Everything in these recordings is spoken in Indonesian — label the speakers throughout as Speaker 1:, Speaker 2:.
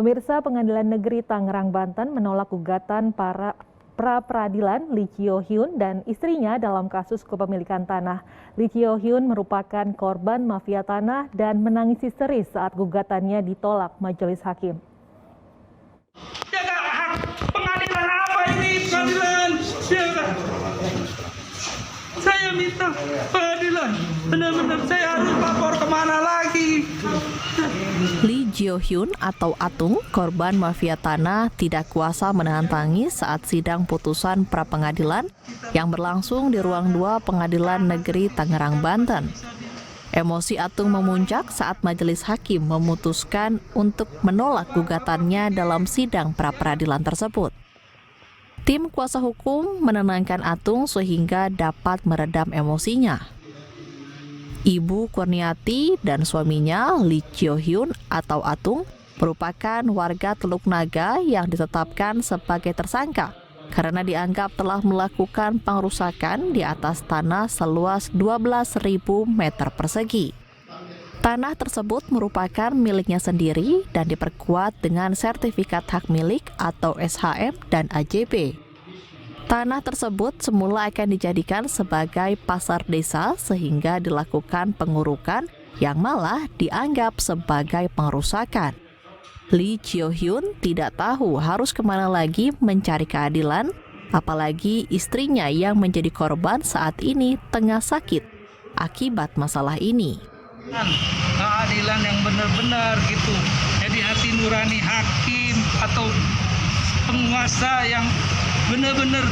Speaker 1: Pemirsa, Pengadilan Negeri Tangerang, Banten menolak gugatan para pra-peradilan Lee Kyo Hyun dan istrinya dalam kasus kepemilikan tanah. Lee Kyo Hyun merupakan korban mafia tanah dan menangis histeris saat gugatannya ditolak majelis hakim.
Speaker 2: Pengadilan apa ini? Pengadilan. Saya minta pengadilan. Benar-benar saya harus lapor kemana lagi?
Speaker 3: Lee Kyo Hyun atau Atung, korban mafia tanah, tidak kuasa menahan tangis saat sidang putusan pra-pengadilan yang berlangsung di ruang 2 Pengadilan Negeri Tangerang, Banten. Emosi Atung memuncak saat majelis hakim memutuskan untuk menolak gugatannya dalam sidang pra-peradilan tersebut. Tim kuasa hukum menenangkan Atung sehingga dapat meredam emosinya. Ibu Kurniati dan suaminya Lee Kyo Hyun atau Atung merupakan warga Teluk Naga yang ditetapkan sebagai tersangka karena dianggap telah melakukan pengrusakan di atas tanah seluas 12.000 meter persegi. Tanah tersebut merupakan miliknya sendiri dan diperkuat dengan sertifikat hak milik atau SHM dan AJB. Tanah tersebut semula akan dijadikan sebagai pasar desa sehingga dilakukan pengurukan yang malah dianggap sebagai pengerusakan. Lee Kyo Hyun tidak tahu harus kemana lagi mencari keadilan, apalagi istrinya yang menjadi korban saat ini tengah sakit akibat masalah ini.
Speaker 2: Keadilan yang benar-benar gitu. Jadi hati nurani hakim atau penguasa yang benar-benar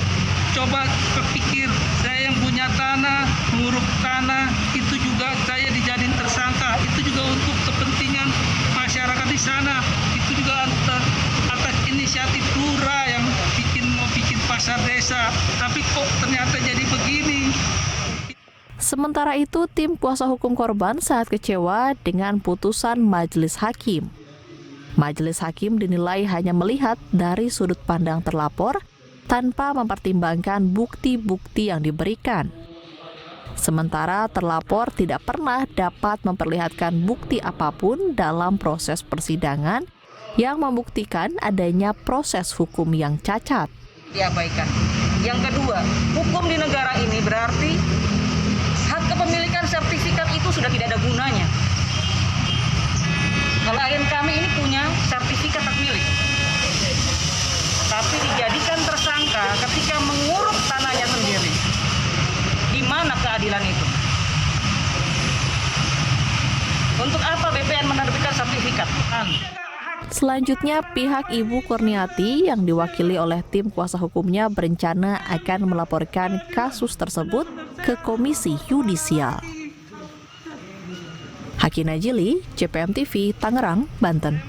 Speaker 2: coba kepikir, saya yang punya tanah, menguruk tanah, itu juga saya dijadiin tersangka, itu juga untuk kepentingan masyarakat di sana, itu juga atas inisiatif lurah yang mau bikin pasar desa, tapi kok ternyata jadi begini.
Speaker 3: Sementara itu, tim kuasa hukum korban sangat kecewa dengan putusan majelis hakim. Majelis hakim dinilai hanya melihat dari sudut pandang terlapor tanpa mempertimbangkan bukti-bukti yang diberikan. Sementara terlapor tidak pernah dapat memperlihatkan bukti apapun dalam proses persidangan yang membuktikan adanya proses hukum yang cacat.
Speaker 4: Diabaikan. Yang kedua, hukum di negara ini berarti hak kepemilikan sertifikat itu sudah tidak ada gunanya. Klien kami ini punya sertifikat hak milik, tapi dijadikan tersangka ketika menguruk tanahnya sendiri. Di mana keadilan itu? Untuk apa BPN menerbitkan sertifikat?
Speaker 3: Selanjutnya, pihak Ibu Kurniati yang diwakili oleh tim kuasa hukumnya berencana akan melaporkan kasus tersebut ke Komisi Yudisial. Haki Najili, JPM TV, Tangerang, Banten.